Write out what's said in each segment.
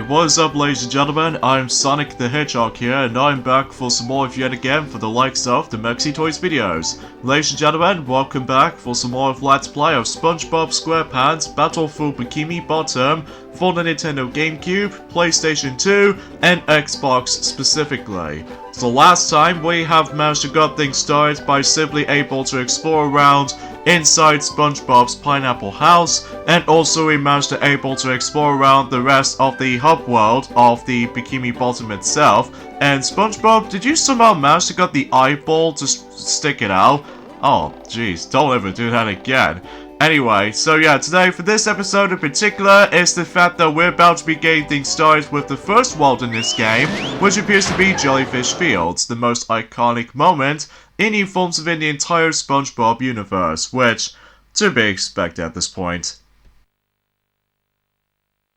What is up, ladies and gentlemen? I'm Sonic the Hedgehog here, and I'm back for some more of yet again for the likes of the Mexi Toys videos. Ladies and gentlemen, welcome back for some more of Let's Play of SpongeBob SquarePants Battle for Bikini Bottom for the Nintendo GameCube, PlayStation 2, and Xbox specifically. So last time we have managed to get things started by simply able to explore around inside SpongeBob's pineapple house, and also we managed to able to explore around the rest of the hub world of the Bikini Bottom itself. And SpongeBob, did you somehow manage to get the eyeball to stick it out? Oh jeez, don't ever do that again. Anyway, so yeah, today for this episode in particular is the fact that we're about to be getting things started with the first world in this game, which appears to be Jellyfish Fields, the most iconic moment in the forms of in the entire SpongeBob universe, which, to be expected at this point.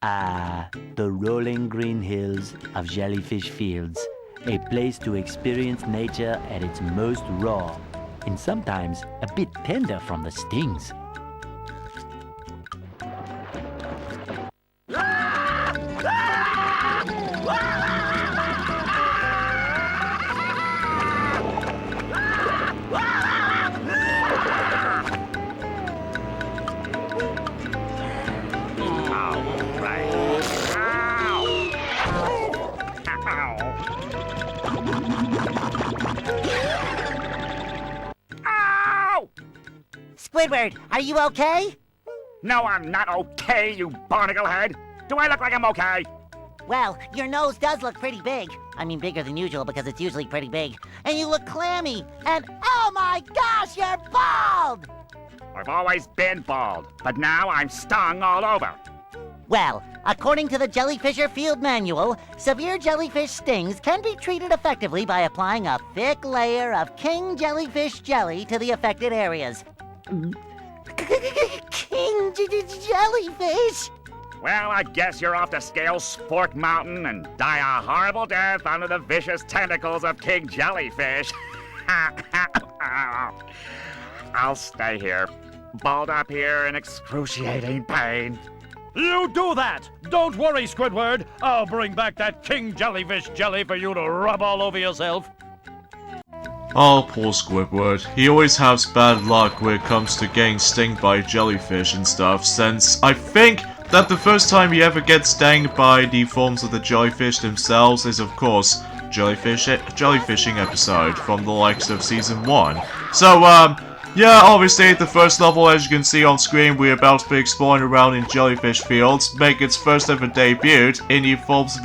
Ah, the rolling green hills of Jellyfish Fields, a place to experience nature at its most raw, and sometimes a bit tender from the stings. Squidward, are you okay? No, I'm not okay, you barnacle head. Do I look like I'm okay? Well, your nose does look pretty big. I mean, bigger than usual because it's usually pretty big. And you look clammy. And oh my gosh, you're bald! I've always been bald, but now I'm stung all over. Well, according to the Jellyfisher Field Manual, severe jellyfish stings can be treated effectively by applying a thick layer of King Jellyfish jelly to the affected areas. King Jellyfish? Well, I guess you're off to scale Spork Mountain and die a horrible death under the vicious tentacles of King Jellyfish. I'll stay here, balled up here in excruciating pain. You do that! Don't worry, Squidward. I'll bring back that King Jellyfish jelly for you to rub all over yourself. Oh, poor Squidward. He always has bad luck when it comes to getting stung by jellyfish and stuff, since I think that the first time he ever gets stung by the forms of the jellyfish themselves is, of course, jellyfishing episode from the likes of Season 1. So, yeah, obviously, the first level, as you can see on screen, we're about to be exploring around in Jellyfish Fields, make its first ever debut in the forms of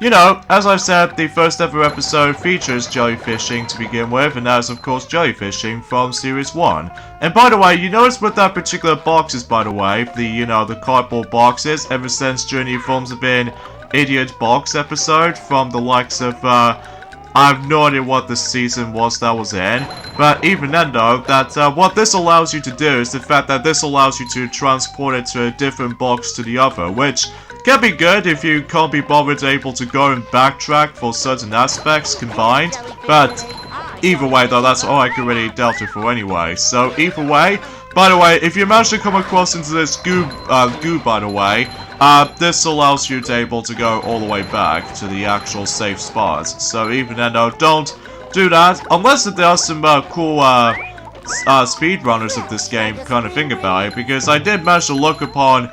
you know, as I said, the first ever episode features jellyfishing to begin with, and that is of course jellyfishing from Series 1. And by the way, you notice with that particular boxes, by the way, the cardboard boxes, ever since during the forms of Idiot Box episode from the likes of, I have no idea what the season was that was in, but even then though, that what this allows you to do is the fact that this allows you to transport it to a different box to the other, which can be good if you can't be bothered able to go and backtrack for certain aspects combined, but either way though, that's all I can really doubt it for anyway. So either way, by the way, if you manage to come across into this goo by the way, this allows you to able to go all the way back to the actual safe spots. So even then though, don't do that, unless there are some cool speedrunners of this game kind of thing about it, because I did manage to look upon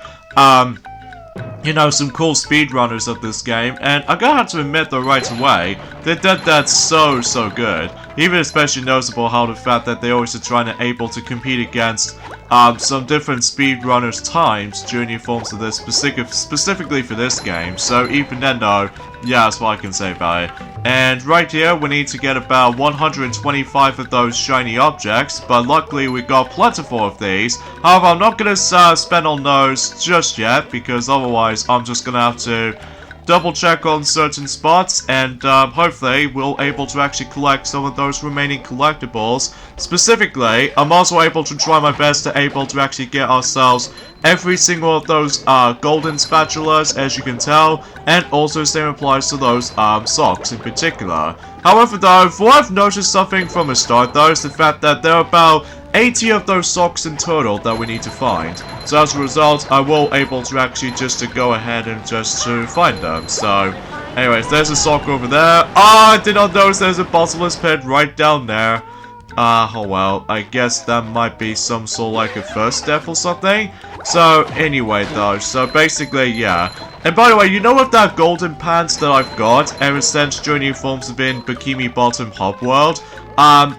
you know, some cool speedrunners of this game, and I gotta have to admit though right away, they did that so good. Even especially noticeable how the fact that they always are trying to able to compete against some different speedrunners' times during the forms of this specifically for this game. So even then though, yeah, that's what I can say about it. And right here, we need to get about 125 of those shiny objects, but luckily we got plentiful of these. However, I'm not gonna spend on those just yet, because otherwise I'm just gonna have to double check on certain spots, and hopefully we'll able to actually collect some of those remaining collectibles. Specifically, I'm also able to try my best to able to actually get ourselves every single of those golden spatulas, as you can tell, and also same applies to those socks in particular. However though, for I've noticed something from the start though, is the fact that there are about 80 of those socks in total that we need to find. So as a result, I will able to actually just to go ahead and just to find them. So, anyways, there's a sock over there. I did not notice there's a bottomless pit right down there. Oh well, I guess that might be some sort of like a first step or something. So, anyway though, so basically, yeah. And by the way, you know with that golden pants that I've got ever since joining forms have been Bikini Bottom Hub World?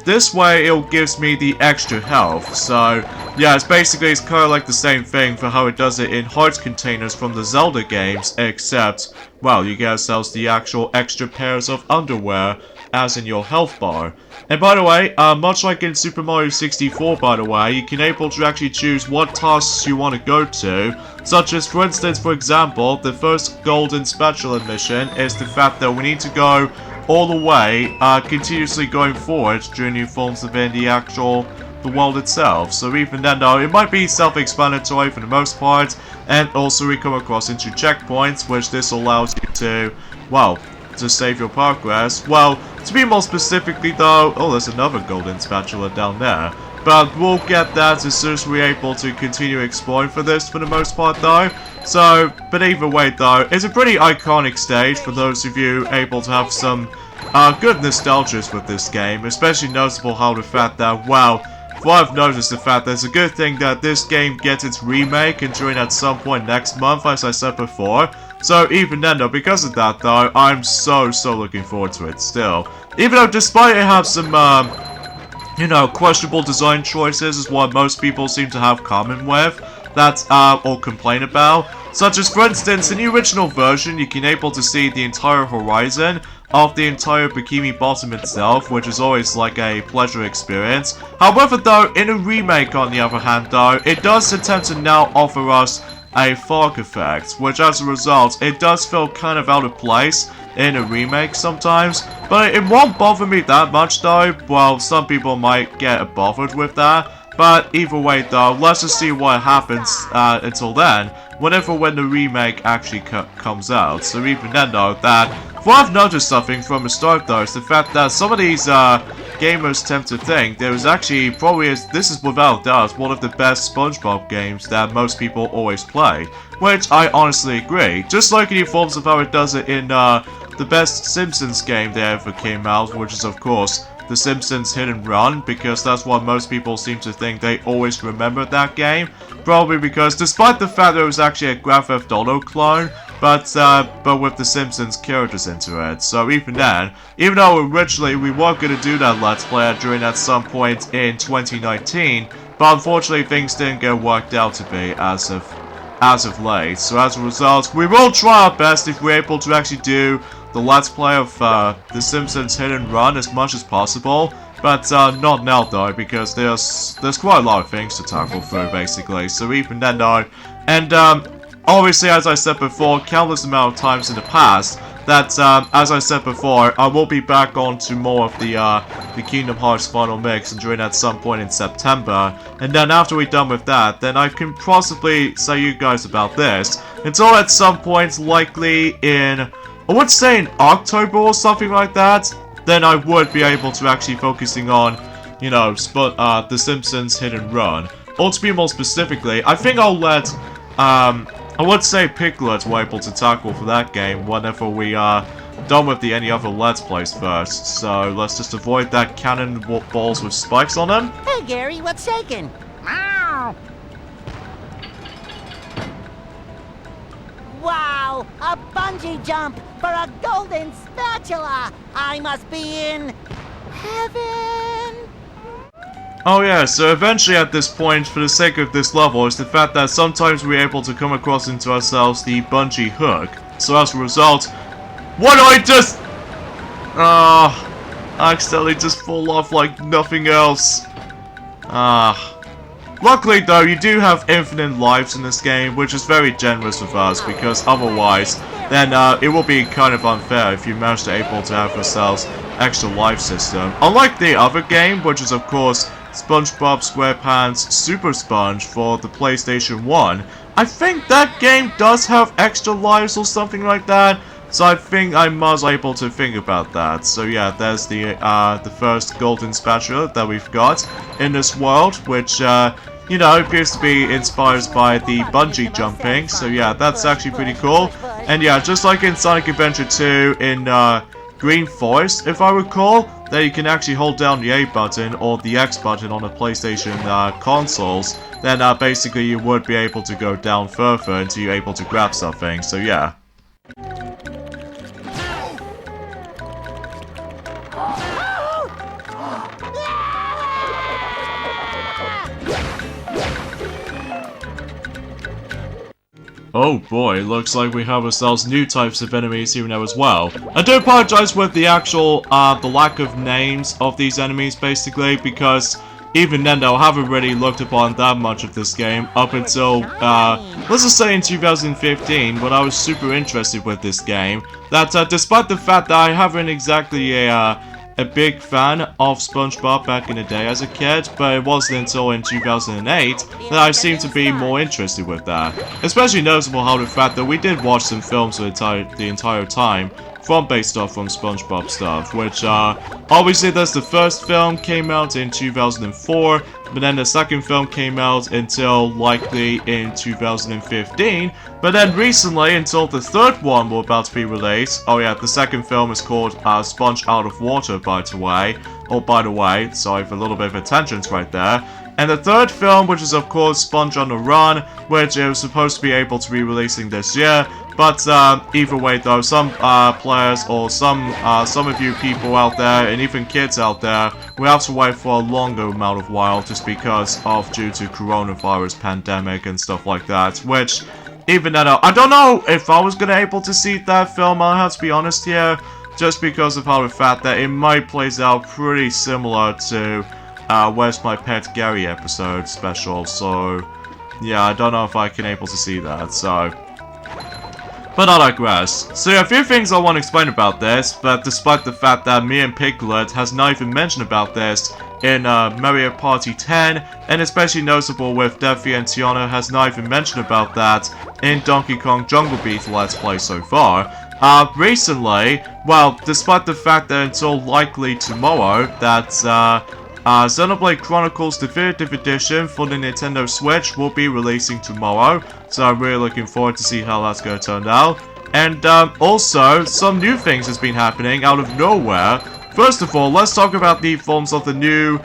This way it gives me the extra health. So, yeah, it's kind of like the same thing for how it does it in heart containers from the Zelda games, except, well, you get yourselves the actual extra pairs of underwear as in your health bar. And by the way, much like in Super Mario 64, by the way, you can able to actually choose what tasks you want to go to, such as, for instance, for example, the first golden spatula mission is the fact that we need to go all the way, continuously going forward during new forms within the world itself. So even then though, it might be self-explanatory for the most part, and also we come across into checkpoints, which this allows you to, well, to save your progress. Well, to be more specifically though, oh, there's another golden spatula down there. But we'll get that as soon as we're able to continue exploring for this for the most part though. So, but either way though, it's a pretty iconic stage for those of you able to have some good nostalgias with this game. Especially noticeable how the fact that, well, what I've noticed the fact that it's a good thing that this game gets its remake and during at some point next month, as I said before. So even then though, because of that though, I'm so looking forward to it still. Even though despite it have some, you know, questionable design choices is what most people seem to have common with, that, or complain about. Such as, for instance, in the original version, you can able to see the entire horizon of the entire Bikini Bottom itself, which is always like a pleasure experience. However though, in a remake on the other hand though, it does attempt to now offer us a fog effect, which as a result, it does feel kind of out of place in a remake sometimes, but it won't bother me that much though. Well, some people might get bothered with that, but either way though, let's just see what happens until then, when the remake actually comes out. So even then though, that, what I've noticed something from the start though, is the fact that some of these gamers tend to think there is actually this is without doubt one of the best SpongeBob games that most people always play, which I honestly agree. Just like in the forms of how it does it in the best Simpsons game that ever came out, which is of course The Simpsons Hit and Run, because that's what most people seem to think they always remember that game. Probably because despite the fact that it was actually a Grand Theft Auto clone, but with the Simpsons characters into it. So even then, even though originally we were going to do that Let's Play during at some point in 2019, but unfortunately things didn't get worked out to be as of late. So as a result, we will try our best if we're able to actually do the Let's Play of The Simpsons Hit and Run as much as possible. But not now though, because there's quite a lot of things to tackle through basically. So even then though, and obviously, as I said before, countless amount of times in the past, that, as I said before, I will be back on to more of the Kingdom Hearts Final Mix and during at some point in September. And then after we're done with that, then I can possibly say you guys about this. Until at some point, likely in, I would say in October or something like that, then I would be able to actually focusing on, you know, The Simpsons Hit and Run. Or to be more specifically, I think I'll let, I would say Piglet were able to tackle for that game whenever we are done with any other Let's Plays first. So let's just avoid that cannon balls with spikes on them. Hey Gary, what's shaking? Meow. Wow, a bungee jump for a golden spatula! I must be in heaven! Oh yeah, so eventually at this point, for the sake of this level, is the fact that sometimes we're able to come across into ourselves the bungee hook. So as a result, what do I just... I accidentally just fall off like nothing else. Luckily though, you do have infinite lives in this game, which is very generous with us, because otherwise, then it will be kind of unfair if you manage to able to have yourselves extra life system. Unlike the other game, which is of course SpongeBob SquarePants Super Sponge for the PlayStation 1, I think that game does have extra lives or something like that. So I think I must be able to think about that. So yeah, there's the first golden spatula that we've got in this world, which you know, appears to be inspired by the bungee jumping. So yeah, that's actually pretty cool. And yeah, just like in Sonic Adventure 2 in Green Forest, if I recall, that you can actually hold down the A button or the X button on the PlayStation consoles, then basically you would be able to go down further until you're able to grab something. So yeah. Oh boy, looks like we have ourselves new types of enemies here now as well. I do apologize with the actual, the lack of names of these enemies basically, because even then though I haven't really looked upon that much of this game up until, let's just say in 2015, when I was super interested with this game, that despite the fact that I haven't exactly a big fan of SpongeBob back in the day as a kid, but it wasn't until in 2008 that I seemed to be more interested with that. Especially noticeable how the fact that we did watch some films the entire time based off from SpongeBob stuff, which obviously there's the first film came out in 2004, but then the second film came out until likely in 2015, but then recently until the third one were about to be released. Oh yeah, the second film is called Sponge Out of Water, by the way, sorry for a little bit of a tangent right there. And the third film, which is of course Sponge on the Run, which is supposed to be able to be releasing this year. But either way though, some players or some of you people out there, and even kids out there, we have to wait for a longer amount of while just because of due to coronavirus pandemic and stuff like that. Which, even then, I don't know if I was gonna able to see that film, I'll have to be honest here, just because of how the fact that it might plays out pretty similar to Where's My Pet Gary episode special, so yeah, I don't know if I can able to see that, so. But I digress. So yeah, a few things I want to explain about this, but despite the fact that me and Piglet has not even mentioned about this in Mario Party 10, and especially noticeable with Defi and Tiana has not even mentioned about that in Donkey Kong Jungle Beat Let's Play so far. Recently, well, despite the fact that until likely tomorrow, that Xenoblade Chronicles Definitive Edition for the Nintendo Switch will be releasing tomorrow, so I'm really looking forward to see how that's going to turn out. And also, some new things has been happening out of nowhere. First of all, let's talk about the forms of the new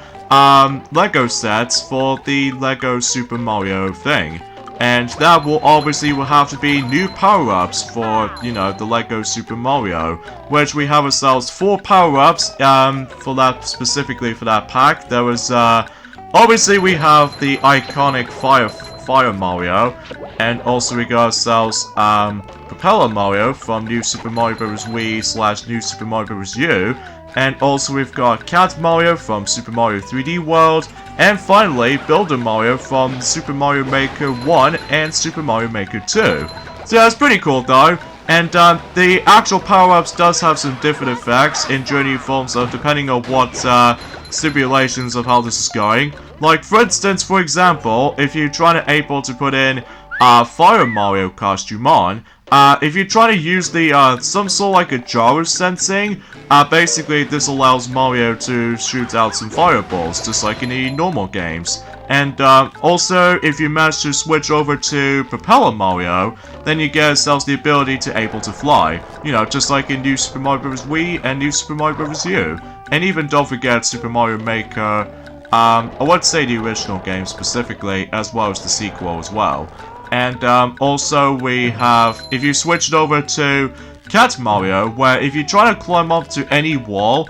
Lego sets for the Lego Super Mario thing. And that will have to be new power-ups for, you know, the Lego Super Mario. Which we have ourselves 4 power-ups for that, specifically for that pack. There was, obviously we have the iconic Fire Mario. And also we got ourselves, Propeller Mario from New Super Mario Bros. Wii / New Super Mario Bros. U. And also we've got Cat Mario from Super Mario 3D World. And finally, Builder Mario from Super Mario Maker 1 and Super Mario Maker 2. So yeah, it's pretty cool though. And the actual power-ups does have some different effects in journey forms of depending on what stipulations of how this is going. Like for instance, for example, if you're trying to able to put in Fire Mario costume on, if you're trying to use the some sort of like a gyro sensing, basically this allows Mario to shoot out some fireballs, just like in the normal games. And also, if you manage to switch over to Propeller Mario, then you get yourselves the ability to able to fly. You know, just like in New Super Mario Bros. Wii and New Super Mario Bros. U. And even don't forget Super Mario Maker, I would say the original game specifically, as well as the sequel as well. And also we have, if you switch it over to Cat Mario, where if you try to climb up to any wall,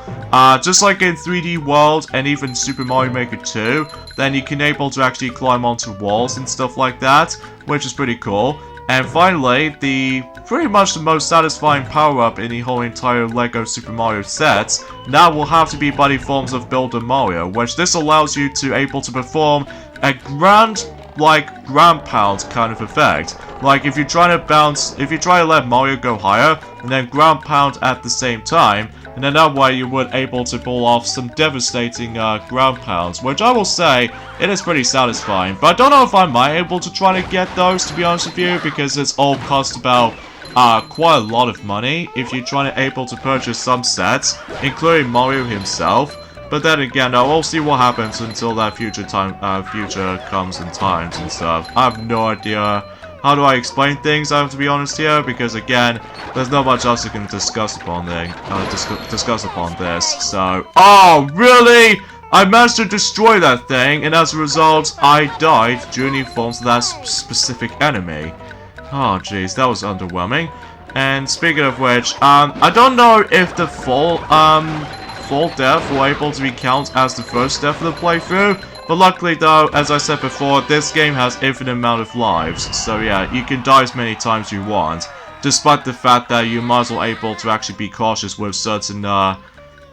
just like in 3D World and even Super Mario Maker 2, then you can able to actually climb onto walls and stuff like that, which is pretty cool. And finally, pretty much the most satisfying power-up in the whole entire LEGO Super Mario set, now will have to be by the forms of Builder Mario, which this allows you to able to perform a ground pound kind of effect. Like if you try to let Mario go higher, and then ground pound at the same time, and then that way you would able to pull off some devastating ground pounds, which I will say, it is pretty satisfying. But I don't know if I might able to try to get those, to be honest with you, because it's all cost about quite a lot of money if you're trying to able to purchase some sets, including Mario himself. But then again, we'll see what happens until that future comes in times and stuff. I have no idea how do I explain things, I have to be honest here, because again, there's not much else I can discuss upon this. So, oh really? I managed to destroy that thing, and as a result, I died during the forms of that specific enemy. Oh jeez, that was underwhelming. And speaking of which, I don't know if the full death will able to be counted as the first death of the playthrough, but luckily though, as I said before, this game has infinite amount of lives, so yeah, you can die as many times as you want, despite the fact that you might as well able to actually be cautious with certain,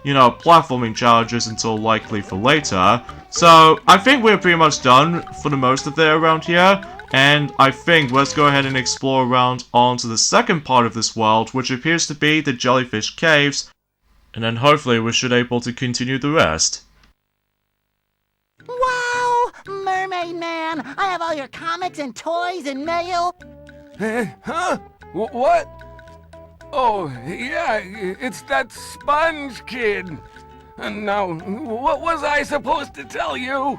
you know, platforming challenges until likely for later. So, I think we're pretty much done for the most of it around here, and I think let's go ahead and explore around onto the second part of this world, which appears to be the Jellyfish Caves, and then hopefully we should able to continue the rest. Wow! Mermaid Man! I have all your comics and toys and mail! Huh? What? Oh, yeah, it's that Sponge kid. And now, what was I supposed to tell you?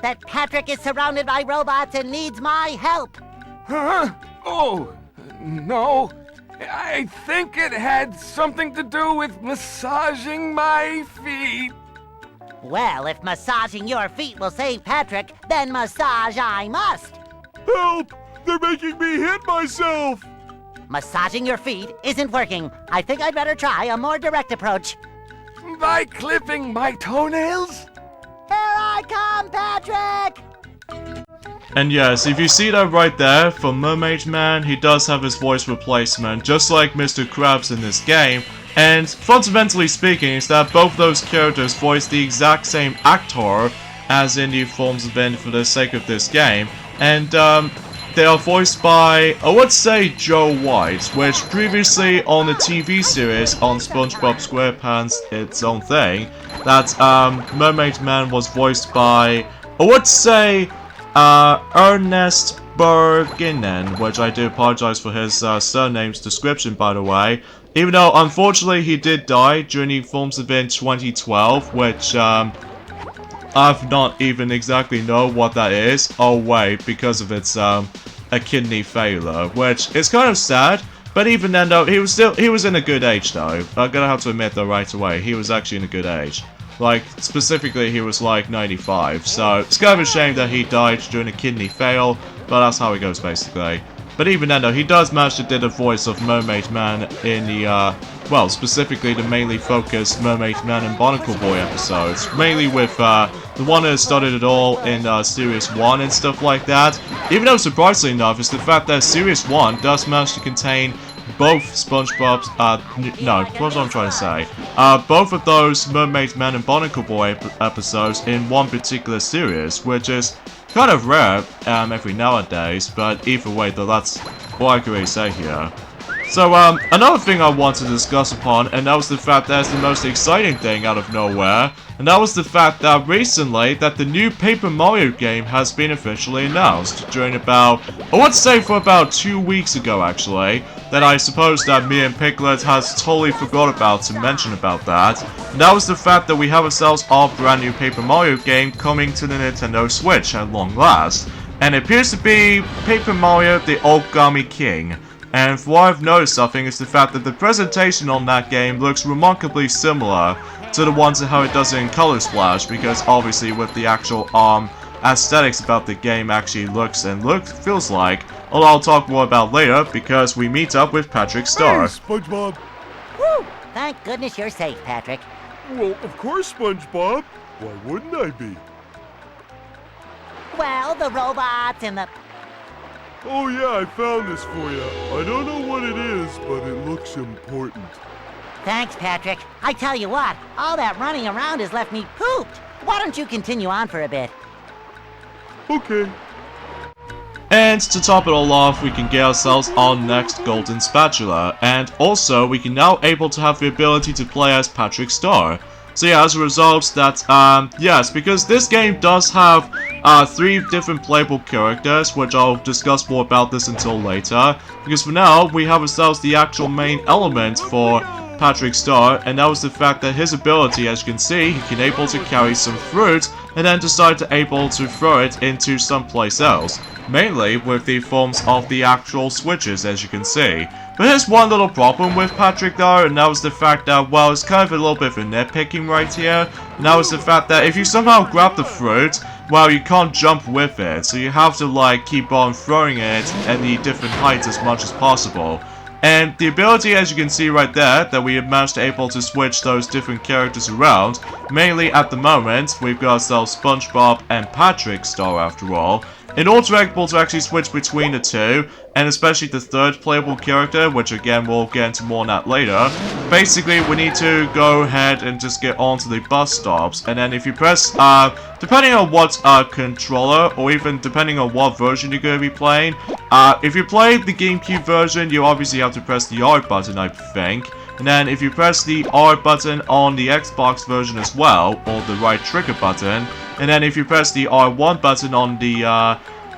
That Patrick is surrounded by robots and needs my help! Huh? Oh, no. I think it had something to do with massaging my feet. Well, if massaging your feet will save Patrick, then massage I must! Help! They're making me hit myself! Massaging your feet isn't working. I think I'd better try a more direct approach. By clipping my toenails? Here I come, Patrick! And yes, if you see that right there, for Mermaid Man, he does have his voice replacement, just like Mr. Krabs in this game. And fundamentally speaking, is that both those characters voice the exact same actor as in the forms of it for the sake of this game. And they are voiced by, I would say, Joe White, which previously on the TV series on SpongeBob SquarePants, its own thing, that Mermaid Man was voiced by, I would say, Ernest Berginen, which I do apologize for his surname's description, by the way. Even though, unfortunately, he did die during the Forms event 2012, which, I've not even exactly know what that is. Oh wait, because of its, a kidney failure, which is kind of sad. But even then, though, he was in a good age, though. I'm gonna have to admit that right away. He was actually in a good age. Like, specifically, he was like 95. So, it's kind of a shame that he died during a kidney fail, but that's how it goes, basically. But even then, though, he does manage to do the voice of Mermaid Man in the, well, specifically the mainly focused Mermaid Man and Barnacle Boy episodes. Mainly with, the one that started it all in, Series 1 and stuff like that. Even though, surprisingly enough, is the fact that Series 1 does manage to contain both SpongeBob's, no, what's what I'm trying to say? Both of those Mermaid Man and Barnacle Boy episodes in one particular series, which is kind of rare, every nowadays, but either way, though, that's what I can really say here. So, another thing I want to discuss upon, and that was the fact that's the most exciting thing out of nowhere, and that was the fact that recently, that the new Paper Mario game has been officially announced during about, I would say for about 2 weeks ago, actually, that I suppose that me and Piglet has totally forgot about to mention about that, and that was the fact that we have ourselves our brand new Paper Mario game coming to the Nintendo Switch at long last, and it appears to be Paper Mario the Origami King. And for what I've noticed, I think, is the fact that the presentation on that game looks remarkably similar to the ones and how it does it in Color Splash, because obviously with the actual aesthetics about the game actually feels like, although I'll talk more about later, because we meet up with Patrick Star. Hey, SpongeBob! Woo! Thank goodness you're safe, Patrick. Well, of course, SpongeBob. Why wouldn't I be? Well, the robots and the... Oh yeah, I found this for you. I don't know what it is, but it looks important. Thanks, Patrick. I tell you what, all that running around has left me pooped. Why don't you continue on for a bit? Okay. And to top it all off, we can get ourselves our next golden spatula, and also we can now able to have the ability to play as Patrick Star. So yeah, as a result, that, yes, because this game does have 3 different playable characters, which I'll discuss more about this until later. Because for now, we have ourselves the actual main element for Patrick Star, and that was the fact that his ability, as you can see, he can able to carry some fruit, and then decide to able to throw it into someplace else. Mainly with the forms of the actual switches, as you can see. But here's one little problem with Patrick though, and that was the fact that, well, it's kind of a little bit of a nitpicking right here. And that was the fact that if you somehow grab the fruit, well, you can't jump with it. So you have to, like, keep on throwing it at the different heights as much as possible. And the ability, as you can see right there, that we have managed to able to switch those different characters around. Mainly at the moment, we've got ourselves SpongeBob and Patrick Star after all. In order to be able to actually switch between the two, and especially the third playable character, which again we'll get into more on that later, basically we need to go ahead and just get onto the bus stops, and then if you press, depending on what controller, or even depending on what version you're going to be playing, if you play the GameCube version, you obviously have to press the R button, I think. And then if you press the R button on the Xbox version as well, or the right trigger button, and then if you press the R1 button on the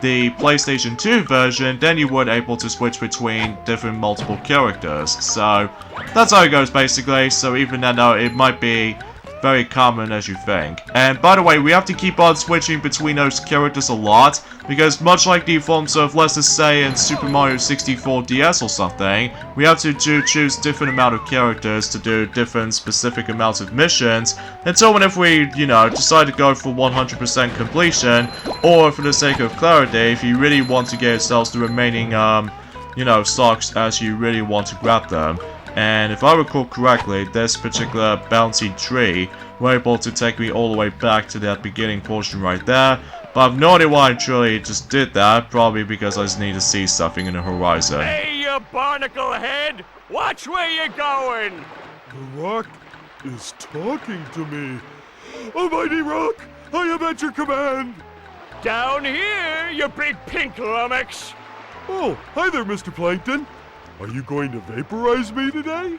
PlayStation 2 version, then you would able to switch between different multiple characters. So that's how it goes basically. So even then though, it might be very common as you think. And by the way, we have to keep on switching between those characters a lot, because much like the forms of, let's just say, in Super Mario 64 DS or something, we have to choose different amount of characters to do different specific amounts of missions. And so whenever we, you know, decide to go for 100% completion, or for the sake of clarity, if you really want to get yourselves the remaining, you know, stocks as you really want to grab them. And if I recall correctly, this particular bouncy tree were able to take me all the way back to that beginning portion right there. But I have no idea why I truly just did that, probably because I just need to see something in the horizon. Hey, you barnacle head! Watch where you're going! The rock is talking to me. Almighty Rock, I am at your command. Down here, you big pink lummox! Oh, hi there, Mr. Plankton. Are you going to vaporize me today?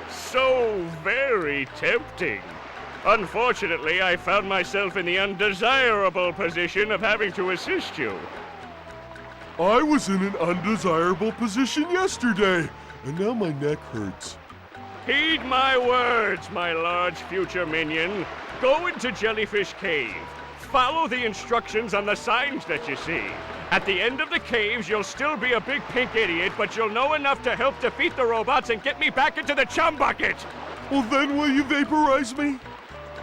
So very tempting. Unfortunately, I found myself in the undesirable position of having to assist you. I was in an undesirable position yesterday, and now my neck hurts. Heed my words, my large future minion. Go into Jellyfish Cave. Follow the instructions on the signs that you see. At the end of the caves, you'll still be a big pink idiot, but you'll know enough to help defeat the robots and get me back into the chum bucket! Well, then will you vaporize me?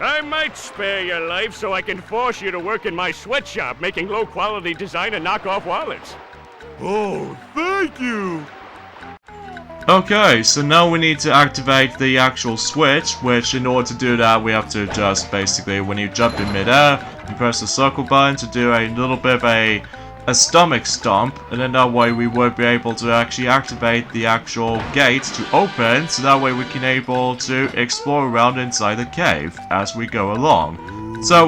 I might spare your life so I can force you to work in my sweatshop making low-quality design and knockoff wallets. Oh, thank you! Okay, so now we need to activate the actual switch, which in order to do that, we have to just basically, when you jump in midair, you press the circle button to do a little bit of a stomach stomp, and then that way we would be able to actually activate the actual gate to open, so that way we can able to explore around inside the cave as we go along. So,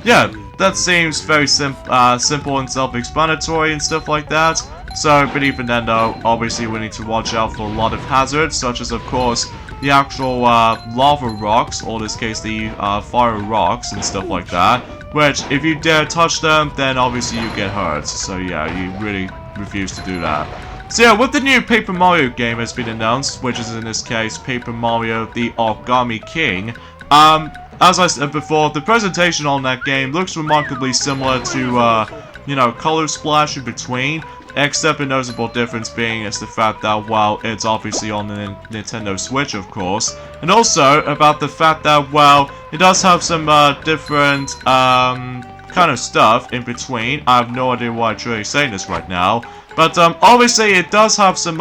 yeah, that seems very simple and self-explanatory and stuff like that. So, but even then though, obviously we need to watch out for a lot of hazards, such as of course the actual lava rocks, or in this case the fire rocks and stuff like that. Which, if you dare touch them, then obviously you get hurt. So yeah, you really refuse to do that. So yeah, with the new Paper Mario game has been announced, which is in this case Paper Mario the Origami King. As I said before, the presentation on that game looks remarkably similar to, you know, Color Splash in between. Except a notable difference being is the fact that, well, it's obviously on the Nintendo Switch, of course. And also about the fact that, well, it does have some different kind of stuff in between. I have no idea why I'm truly saying this right now. But obviously it does have some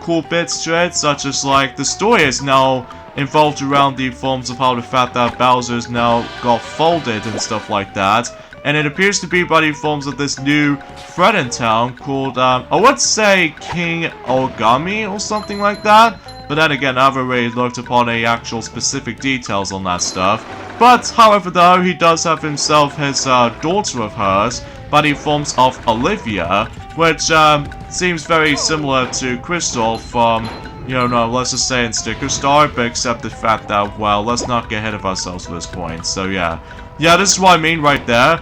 cool bits to it, such as like the story is now involved around the forms of how the fact that Bowser's now got folded and stuff like that. And it appears to be by the forms of this new threat in town called, I would say King Origami or something like that. But then again, I haven't really looked upon any actual specific details on that stuff. But, however though, he does have himself his daughter of hers by the forms of Olivia, which seems very similar to Crystal from you know, let's just say in Sticker Star, but except the fact that, well, let's not get ahead of ourselves at this point. So yeah. Yeah, this is what I mean right there.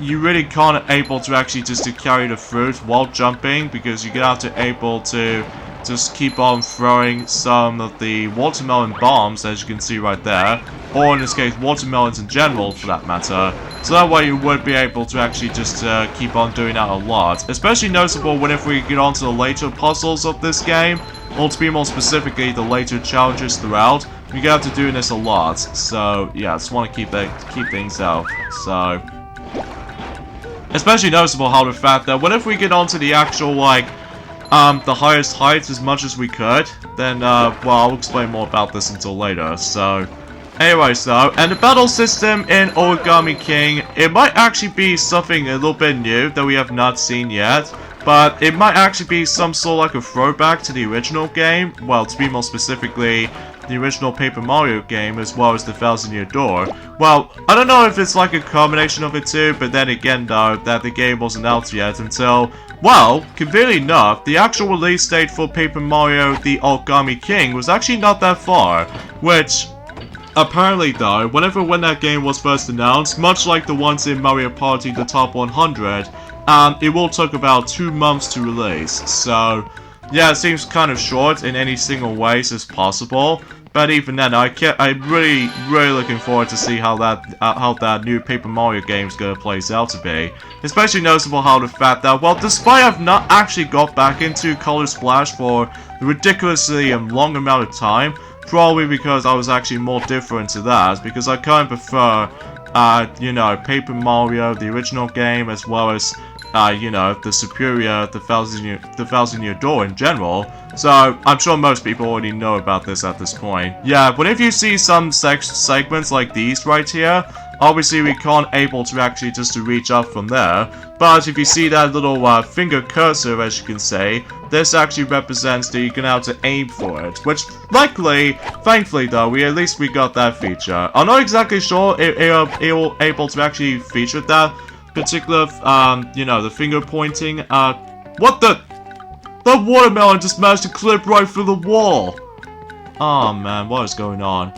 You really can't able to actually just to carry the fruit while jumping, because you're gonna have to able to just keep on throwing some of the watermelon bombs, as you can see right there, or in this case watermelons in general for that matter, so that way you would be able to actually just keep on doing that a lot. Especially noticeable whenever we get onto the later puzzles of this game, or to be more specifically the later challenges throughout. You're gonna have to do this a lot, so yeah, I just want to keep things out. So especially noticeable how the fact that whenever we get onto the actual like the highest heights as much as we could, then well, I'll explain more about this until later. So anyways though, and the battle system in Origami King, it might actually be something a little bit new that we have not seen yet. But it might actually be some sort of like a throwback to the original game. Well, to be more specifically, the original Paper Mario game, as well as the 1000-Year Door. Well, I don't know if it's like a combination of the two, but then again though, that the game wasn't out yet until, well, conveniently enough, the actual release date for Paper Mario The Origami King was actually not that far, which apparently though, when that game was first announced, much like the ones in Mario Party The Top 100, it will take about 2 months to release. So yeah, it seems kind of short in any single ways as possible. But even then, I'm really looking forward to see how that new Paper Mario game is gonna play out to be. Especially noticeable how the fact that, well, despite I've not actually got back into Color Splash for a ridiculously long amount of time, probably because I was actually more different to that, because I kind of prefer, you know, Paper Mario, the original game, as well as you know, the superior, the 1000-Year Door in general. So I'm sure most people already know about this at this point. Yeah, but if you see some segments like these right here, obviously we can't able to actually just to reach up from there. But if you see that little finger cursor, as you can say, this actually represents that you're gonna have to aim for it. Which, luckily, thankfully though, at least we got that feature. I'm not exactly sure if it will able to actually feature that particular, you know, the finger pointing. What the? The watermelon just managed to clip right through the wall. Oh man, what is going on?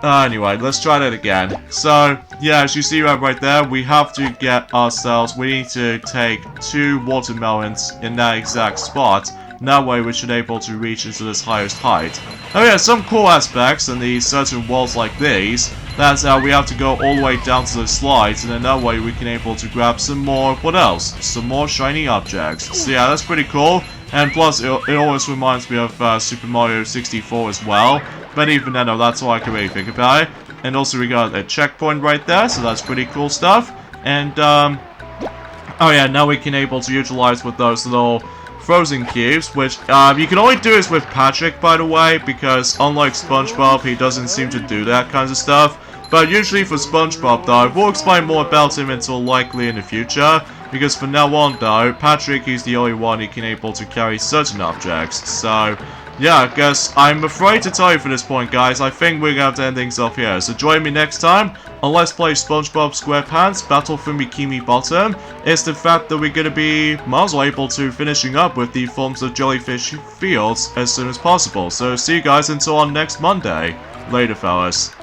Anyway, let's try that again. So, yeah, as you see right there, we have to get ourselves, we need to take 2 watermelons in that exact spot. And that way we should be able to reach into this highest height. Oh yeah, some cool aspects in these certain walls like these. That's how we have to go all the way down to the slides, and then that way we can able to grab some more, what else? Some more shiny objects. So yeah, that's pretty cool. And plus, it always reminds me of Super Mario 64 as well. But even then, that's all I can really think about it. And also we got a checkpoint right there, so that's pretty cool stuff. And, oh yeah, now we can able to utilize with those little frozen cubes, which you can only do this with Patrick, by the way, because unlike SpongeBob, he doesn't seem to do that kinds of stuff. But usually for SpongeBob though, we'll explain more about him until likely in the future, because from now on though, Patrick is the only one who can able to carry certain objects. So yeah, I guess I'm afraid to tell you for this point, guys, I think we're gonna have to end things off here. So join me next time on Let's Play SpongeBob SquarePants Battle for Bikini Bottom. It's the fact that we're gonna be miles able to finishing up with the forms of Jellyfish Fields as soon as possible. So see you guys until on next Monday. Later, fellas.